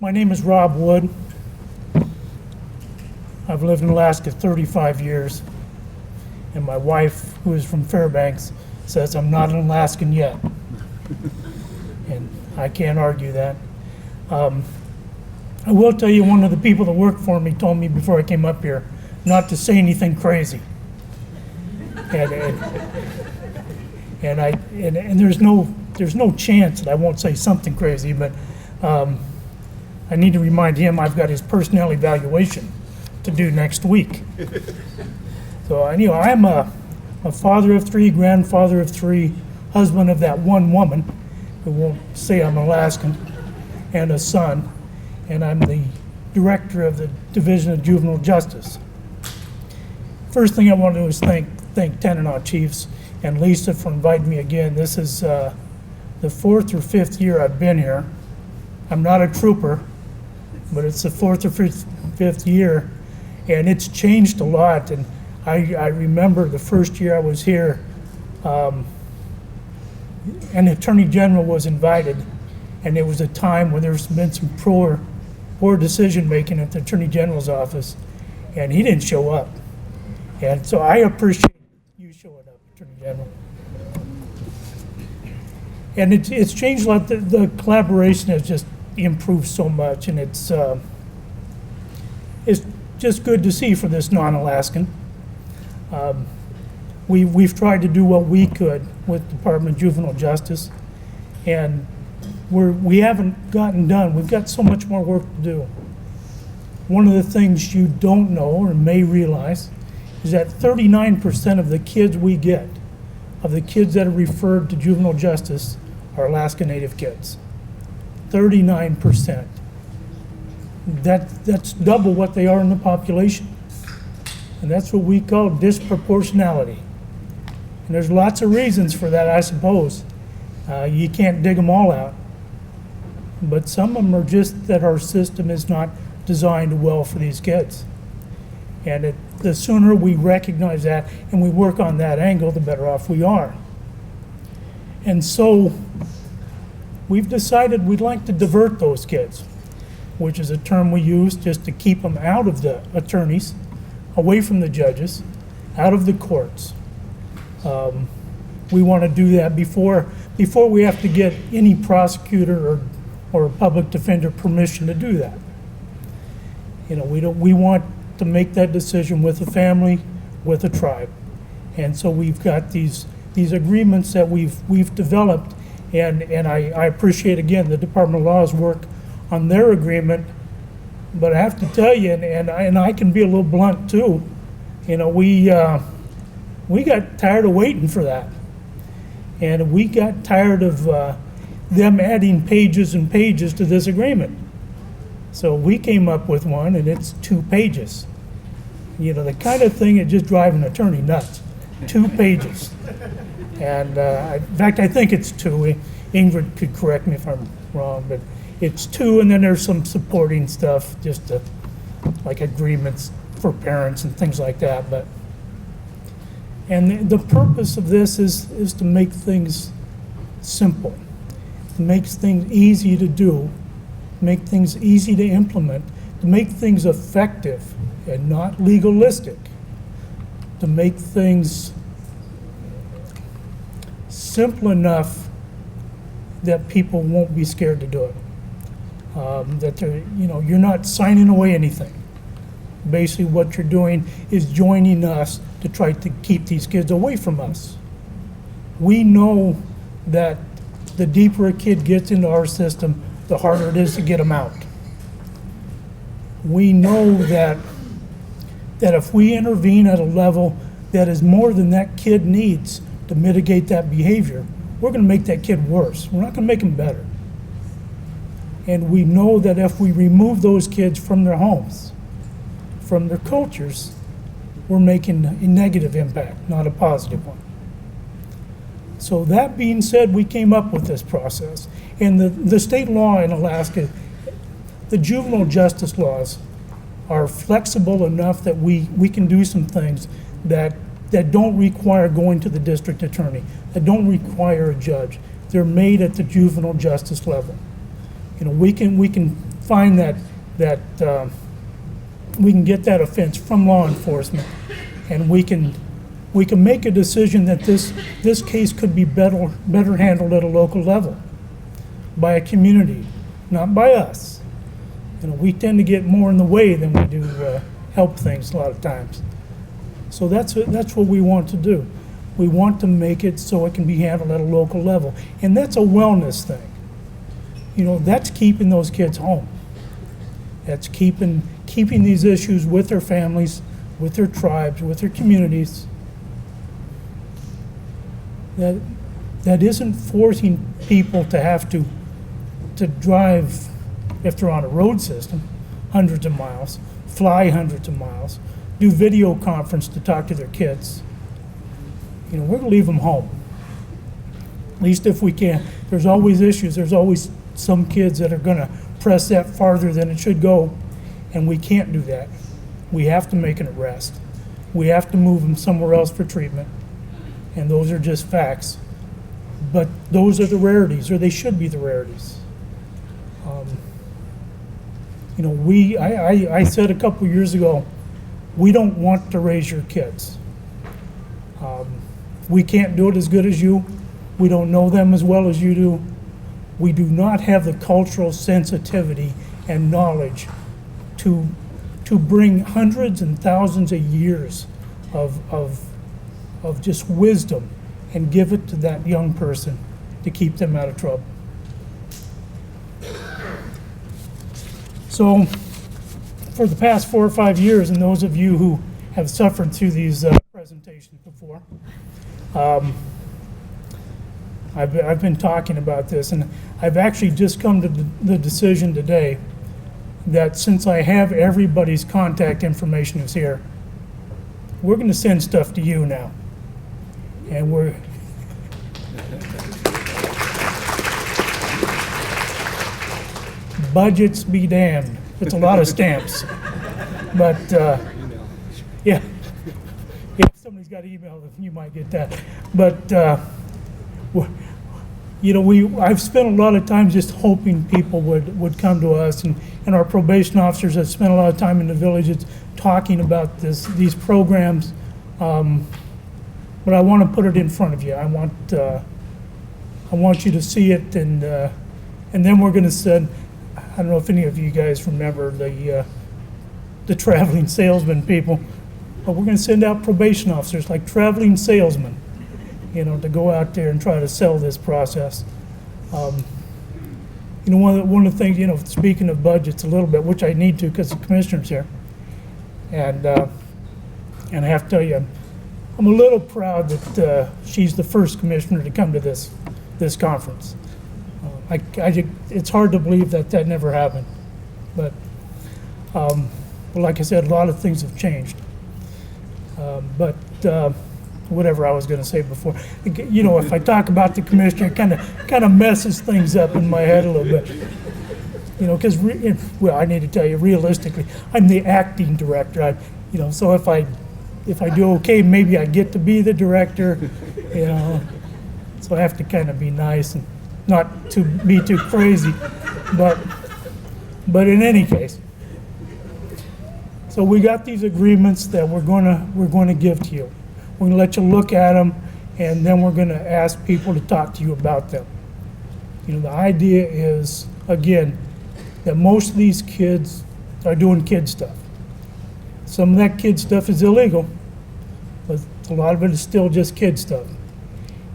My name is Rob Wood. I've lived in Alaska 35 years, and my wife, who is from Fairbanks, says I'm not an Alaskan yet. And I can't argue that. I will tell you, one of the people that worked for me told me before I came up here not to say anything crazy. And there's no chance that I won't say something crazy, but I need to remind him I've got his personnel evaluation to do next week. So I'm a father of three, grandfather of three, husband of that one woman who won't say I'm Alaskan, and a son, and I'm the director of the Division of Juvenile Justice. First thing I want to do is thank Tanana Chiefs and Lisa for inviting me again. This is the fourth or fifth year I've been here. I'm not a trooper, but it's the fourth or fifth year, and it's changed a lot. And I remember the first year I was here, an attorney general was invited, and there was a time when there's been some poor decision making at the attorney general's office, and he didn't show up. And so I appreciate you showing up, Attorney General. And it's changed a lot. The collaboration has just improved so much, and it's just good to see for this non-Alaskan. We've tried to do what we could with Department of Juvenile Justice, and we haven't gotten done. We've got so much more work to do. One of the things you don't know or may realize is that 39% of the kids we get, of the kids that are referred to juvenile justice, are Alaska Native kids. 39%. That's double what they are in the population. And that's what we call disproportionality. And there's lots of reasons for that, I suppose. You can't dig them all out. But some of them are just that our system is not designed well for these kids. And the sooner we recognize that and we work on that angle, the better off we are. And so we've decided we'd like to divert those kids, which is a term we use just to keep them out of the attorneys, away from the judges, out of the courts. We want to do that before we have to get any prosecutor or public defender permission to do that. We want to make that decision with a family, with a tribe. And so we've got these agreements that we've developed, and I appreciate, again, the Department of Law's work on their agreement. But I have to tell you, and I can be a little blunt too, we got tired of waiting for that. And we got tired of them adding pages and pages to this agreement. So we came up with one, and it's 2 pages. The kind of thing that just drives an attorney nuts. 2 pages. And in fact, I think it's 2. Ingrid could correct me if I'm wrong, but it's 2, and then there's some supporting stuff, just like agreements for parents and things like that. And the purpose of this is to make things simple, to make things easy to do, make things easy to implement, to make things effective and not legalistic, to make things simple enough that people won't be scared to do it. That you're not signing away anything. Basically, what you're doing is joining us to try to keep these kids away from us. We know that the deeper a kid gets into our system, the harder it is to get them out. We know that if we intervene at a level that is more than that kid needs to mitigate that behavior, we're going to make that kid worse. We're not going to make him better. And we know that if we remove those kids from their homes, from their cultures, we're making a negative impact, not a positive one. So that being said, we came up with this process. And the state law in Alaska, the juvenile justice laws, are flexible enough that we can do some things that don't require going to the district attorney, that don't require a judge. They're made at the juvenile justice level. We can find that we can get that offense from law enforcement, and we can make a decision that this case could be better handled at a local level by a community, not by us. You know, we tend to get more in the way than we do help things a lot of times. So that's what we want to do. We want to make it so it can be handled at a local level, and that's a wellness thing. You know, that's keeping those kids home. That's keeping these issues with their families, with their tribes, with their communities. That isn't forcing people to have to drive, if they're on a road system, hundreds of miles, fly hundreds of miles, do video conference to talk to their kids. You know, we're gonna leave them home, at least if we can. There's always issues. There's always some kids that are gonna press that farther than it should go, and we can't do that. We have to make an arrest. We have to move them somewhere else for treatment, and those are just facts. But those are the rarities, or they should be the rarities. You know, I said a couple years ago, we don't want to raise your kids. We can't do it as good as you. We don't know them as well as you do. We do not have the cultural sensitivity and knowledge to bring hundreds and thousands of years of just wisdom and give it to that young person to keep them out of trouble. So for the past 4 or 5 years, and those of you who have suffered through these presentations before, I've been talking about this, and I've actually just come to the decision today that since I have everybody's contact information is here, we're going to send stuff to you now. And we're budgets be damned. It's a lot of stamps. But yeah, if somebody's got email, you might get that. But you know, I've spent a lot of time just hoping people would come to us, and our probation officers have spent a lot of time in the villages talking about these programs. But I want to put it in front of you. I want you to see it, and then we're going to send. I don't know if any of you guys remember the traveling salesman people, but we're going to send out probation officers like traveling salesmen, you know, to go out there and try to sell this process. You know, one of the things, you know, speaking of budgets a little bit, which I need to because the commissioner's here, and I have to tell you, I'm a little proud that she's the first commissioner to come to this conference. It's hard to believe that never happened, but like I said, a lot of things have changed. But whatever I was going to say before, you know, if I talk about the commissioner, it kind of messes things up in my head a little bit. You know, because well, I need to tell you realistically, I'm the acting director. You know, so if I do okay, maybe I get to be the director. You know, so I have to kind of be nice and not to be too crazy, but in any case, so we got these agreements that we're going to give to you. We're going to let you look at them, and then we're going to ask people to talk to you about them. You know, the idea is, again, that most of these kids are doing kid stuff. Some of that kid stuff is illegal, but a lot of it is still just kid stuff.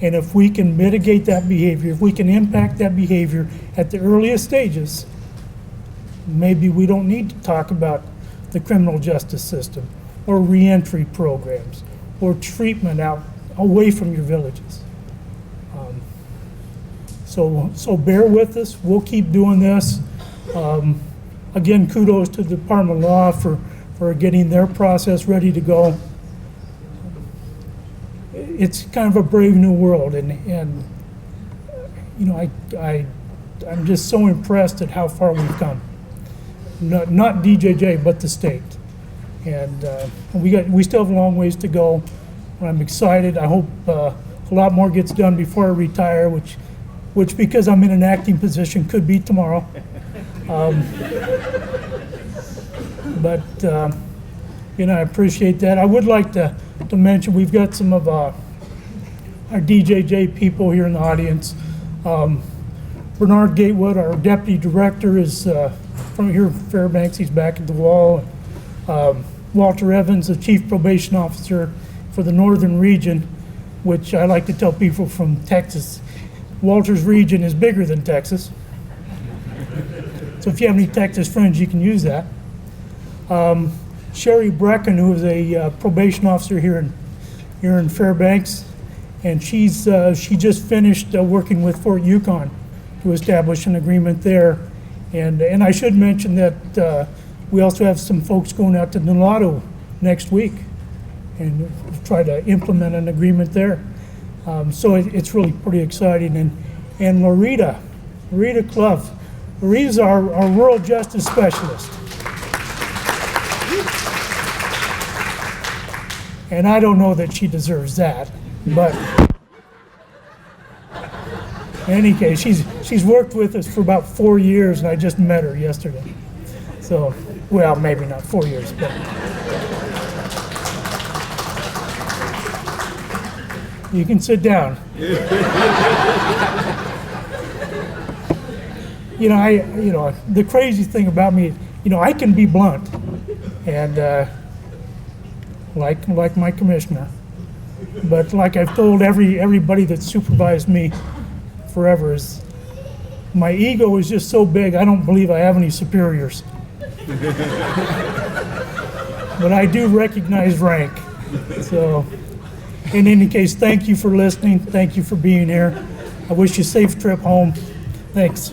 And if we can mitigate that behavior, if we can impact that behavior at the earliest stages, maybe we don't need to talk about the criminal justice system or reentry programs or treatment out away from your villages. So bear with us. We'll keep doing this. Again, kudos to the Department of Law for getting their process ready to go. It's kind of a brave new world, and you know, I'm just so impressed at how far we've come. Not DJJ, but the state, and we still have a long ways to go. I'm excited. I hope a lot more gets done before I retire, which because I'm in an acting position could be tomorrow. But, I appreciate that. I would like to mention, we've got some of our DJJ people here in the audience. Bernard Gatewood, our deputy director, is from here in Fairbanks. He's back at the wall. Walter Evans, the chief probation officer for the northern region, which I like to tell people from Texas, Walter's region is bigger than Texas. So if you have any Texas friends, you can use that. Sherry Brecken, who is a probation officer here in Fairbanks, and she just finished working with Fort Yukon to establish an agreement there. And I should mention that we also have some folks going out to Nulato next week and try to implement an agreement there. So it's really pretty exciting. And Loretta Clough, Lorita's our rural justice specialist. And I don't know that she deserves that, but in any case, she's worked with us for about 4 years, and I just met her yesterday. So, well, maybe not 4 years, but you can sit down. The crazy thing about me, I can be blunt, and like my commissioner, but like I've told everybody that supervised me forever, is my ego is just so big, I don't believe I have any superiors. But I do recognize rank. So, in any case, thank you for listening. Thank you for being here. I wish you a safe trip home. Thanks.